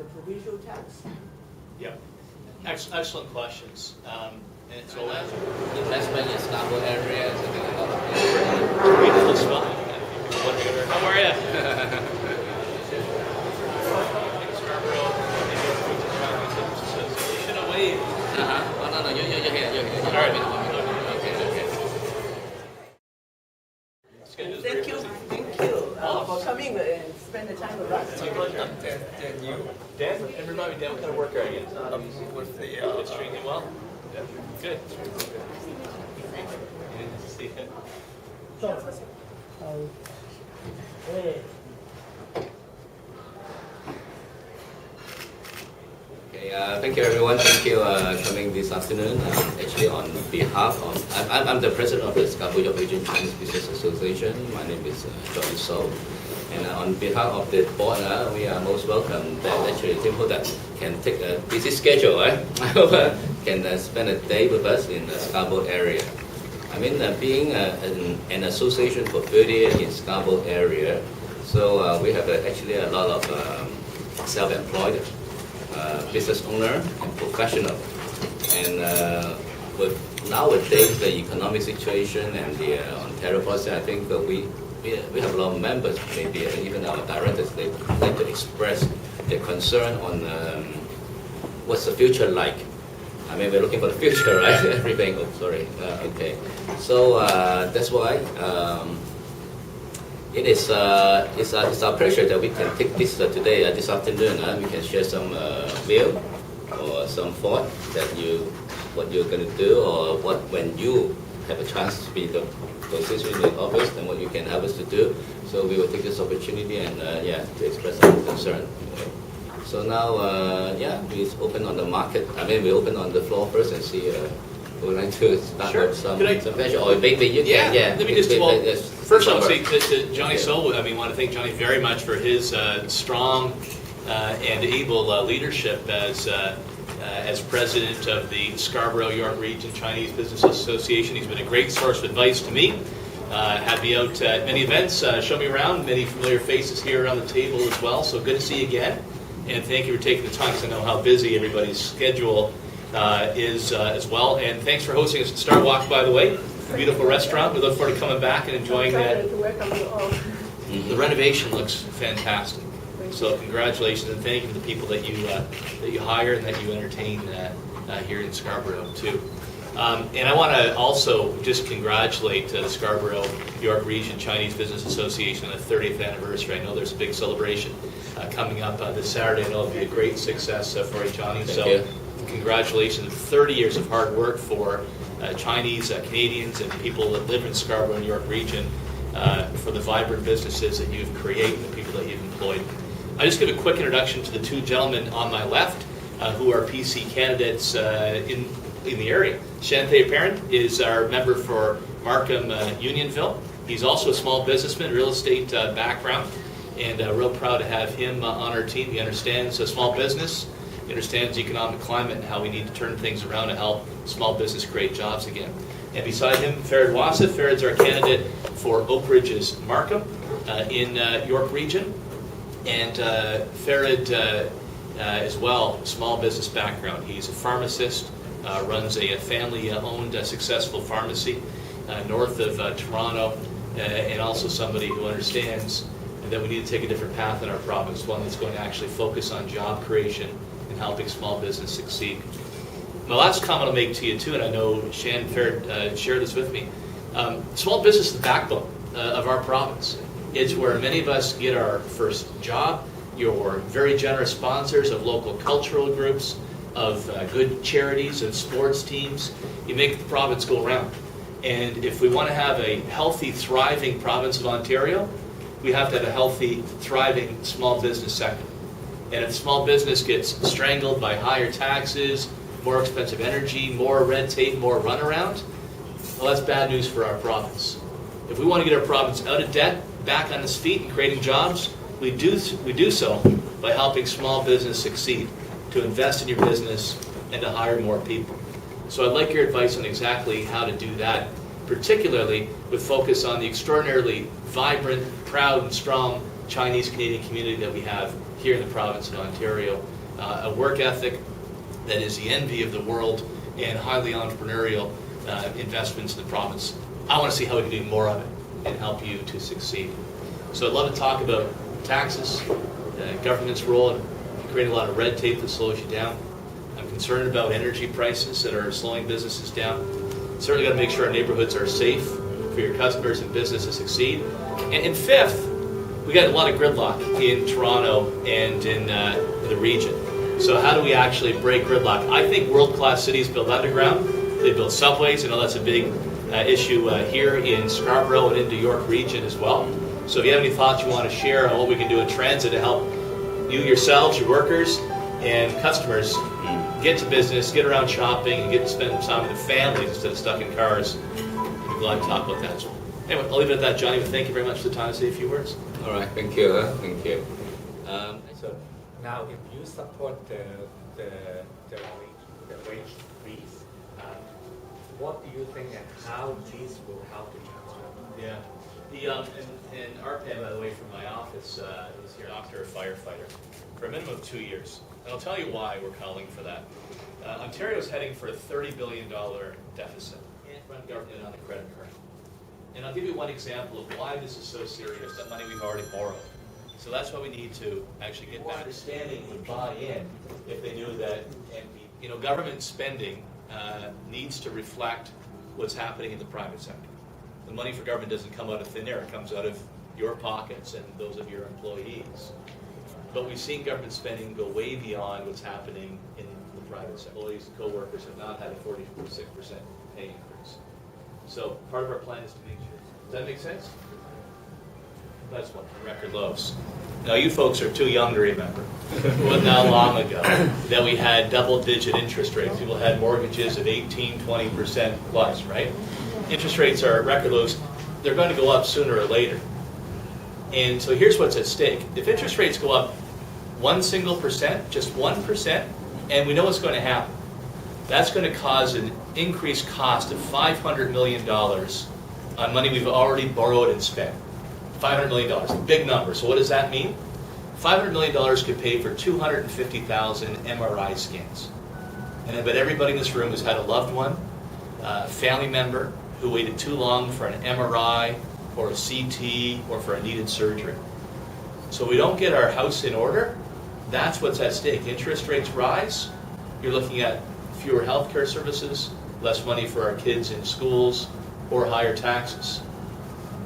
the provincial tax? Yeah. Excellent questions. And it's all answered. Investment in Scarborough area, something like that. Beautiful spot. How are you? Association away. Oh, no, you're here. All right. Thank you for coming and spend the time with us. Dan, everybody, Dan, what kind of work are you in? With the It's treating you well? Yeah. Good. Good to see you. Okay, thank you everyone. Thank you coming this afternoon. Actually, on behalf of, I'm the president of the Scarborough York Region Chinese Business Association. My name is Johnny So. And on behalf of the board, we are most welcome that actually Tim Hudak can take a busy schedule, can spend a day with us in the Scarborough area. I mean, being an association for 30 years in Scarborough area, so we have actually a lot of self-employed business owner and professional. And with nowadays the economic situation and the Ontario policy, I think we have a lot of members, maybe even our directors, they like to express their concern on what's the future like. I mean, we're looking for the future, right? Everything. Oh, sorry. Okay. So that's why it's our pleasure that we can take this today, this afternoon. We can share some view or some thought that what you're going to do, or when you have a chance to be the position in the office, and what you can help us to do. So we will take this opportunity and to express our concern. So now, we open on the market. I mean, we open on the floor first and see. We would like to start with some question, or maybe you can. Yeah. Let me just first I want to say to Johnny So. I mean, want to thank Johnny very much for his strong and able leadership as president of the Scarborough York Region Chinese Business Association. He's been a great source of advice to me. Had me out at many events, show me around, many familiar faces here around the table as well. So good to see you again. And thank you for taking the time, because I know how busy everybody's schedule is as well. And thanks for hosting us at Star Walk, by the way. A beautiful restaurant. We look forward to coming back and enjoying that. The renovation looks fantastic. So congratulations and thank you to the people that you hire and that you entertain here in Scarborough too. And I want to also just congratulate the Scarborough York Region Chinese Business Association on the 30th anniversary. I know there's a big celebration coming up this Saturday. I know it'll be a great success for you, Johnny. So congratulations. 30 years of hard work for Chinese, Canadians, and people that live in Scarborough and York Region for the vibrant businesses that you've created and the people that you've employed. I'll just give a quick introduction to the two gentlemen on my left who are PC candidates in the area. Shante Parent is our member for Markham Unionville. He's also a small businessman, real estate background, and real proud to have him on our team. He understands small business, he understands economic climate and how we need to turn things around to help small business create jobs again. And beside him, Farid Wasif. Farid's our candidate for Oak Ridge's Markham in York Region. And Farid as well, small business background. He's a pharmacist, runs a family-owned successful pharmacy north of Toronto, and also somebody who understands that we need to take a different path in our province, one that's going to actually focus on job creation and helping small business succeed. My last comment I'll make to you too, and I know Shan Farid shared this with me, small business is the backbone of our province. It's where many of us get our first job. You're very generous sponsors of local cultural groups, of good charities and sports teams. You make the province go around. And if we want to have a healthy, thriving province of Ontario, we have to have a healthy, thriving small business sector. And if small business gets strangled by higher taxes, more expensive energy, more red tape, more runaround, well, that's bad news for our province. If we want to get our province out of debt, back on its feet and creating jobs, we do so by helping small business succeed, to invest in your business and to hire more people. So I'd like your advice on exactly how to do that, particularly with focus on the extraordinarily vibrant, proud, and strong Chinese-Canadian community that we have here in the province of Ontario. A work ethic that is the envy of the world and highly entrepreneurial investments in the province. I want to see how we can do more of it and help you to succeed. So I'd love to talk about taxes, government's role in creating a lot of red tape that slows you down. I'm concerned about energy prices that are slowing businesses down. Certainly got to make sure our neighborhoods are safe for your customers and business to succeed. And fifth, we got a lot of gridlock in Toronto and in the region. So how do we actually break gridlock? I think world-class cities build underground. They build subways. I know that's a big issue here in Scarborough and in the York region as well. So if you have any thoughts you want to share on what we can do in transit to help you yourselves, your workers, and customers get to business, get around shopping, and get to spend time with their families instead of stuck in cars, I'd be glad to talk about that as well. Anyway, I'll leave it at that, Johnny. But thank you very much for the time to say a few words. All right, thank you. Thank you. So now, if you support the wage freeze, what do you think and how this will help the economy? Yeah. And RPM, by the way, from my office, is here after a firefighter for a minimum of 2 years. And I'll tell you why we're calling for that. Ontario is heading for a $30 billion deficit. Can't run government on a credit card. And I'll give you one example of why this is so serious, that money we've already borrowed. So that's why we need to actually get more understanding would buy in if they knew that, and you know, government spending needs to reflect what's happening in the private sector. The money for government doesn't come out of thin air, it comes out of your pockets and those of your employees. But we've seen government spending go way beyond what's happening in the private sector. Employees and co-workers have not had a 46% pay increase. So part of our plan is to make sure. Does that make sense? That's what record lows. Now you folks are too young to remember. It wasn't that long ago that we had double-digit interest rates. People had mortgages of 18, 20% plus, right? Interest rates are at record lows. They're going to go up sooner or later. And so here's what's at stake. If interest rates go up 1%, just 1%, and we know what's going to happen, that's going to cause an increased cost of $500 million on money we've already borrowed and spent. $500 million, a big number. So what does that mean? $500 million could pay for 250,000 MRI scans. And I bet everybody in this room has had a loved one, a family member who waited too long for an MRI or a CT or for a needed surgery. So we don't get our house in order, that's what's at stake. Interest rates rise, you're looking at fewer healthcare services, less money for our kids in schools, or higher taxes.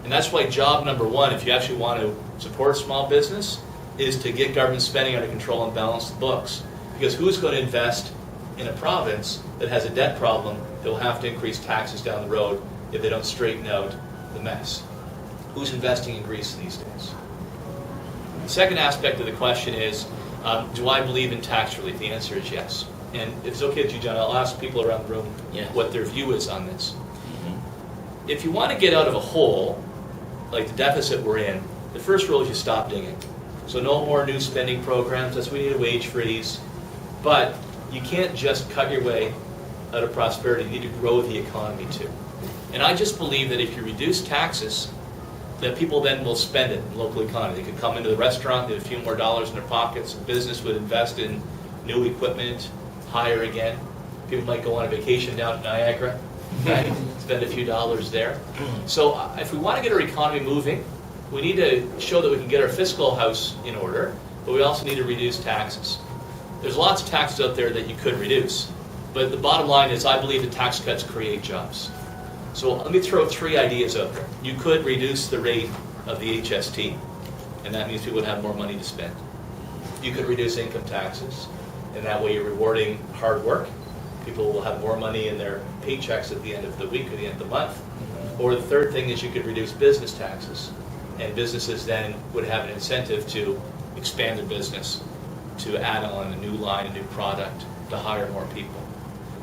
And that's why job number one, if you actually want to support small business, is to get government spending under control and balance the books. Because who's going to invest in a province that has a debt problem that will have to increase taxes down the road if they don't straighten out the mess? Who's investing in Greece these days? The second aspect of the question is, do I believe in tax relief? The answer is yes. And if it's okay with you, John, I'll ask people around the room what their view is on this. If you want to get out of a hole, like the deficit we're in, the first rule is you stop digging. So no more new spending programs, that's why we need a wage freeze. But you can't just cut your way out of prosperity, you need to grow the economy too. And I just believe that if you reduce taxes, that people then will spend it in the local economy. They could come into the restaurant, get a few more dollars in their pockets, business would invest in new equipment, hire again. People might go on a vacation down to Niagara, right? Spend a few dollars there. So if we want to get our economy moving, we need to show that we can get our fiscal house in order, but we also need to reduce taxes. There's lots of taxes out there that you could reduce, but the bottom line is I believe that tax cuts create jobs. So let me throw three ideas out there. You could reduce the rate of the HST, and that means people would have more money to spend. You could reduce income taxes, and that way you're rewarding hard work. People will have more money in their paychecks at the end of the week or the end of the month. Or the third thing is you could reduce business taxes, and businesses then would have an incentive to expand their business, to add on a new line, a new product, to hire more people.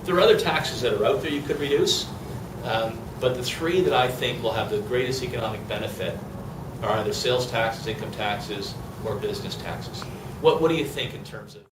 There are other taxes that are out there you could reduce, but the three that I think will have the greatest economic benefit are either sales taxes, income taxes, or business taxes. What do you think in terms of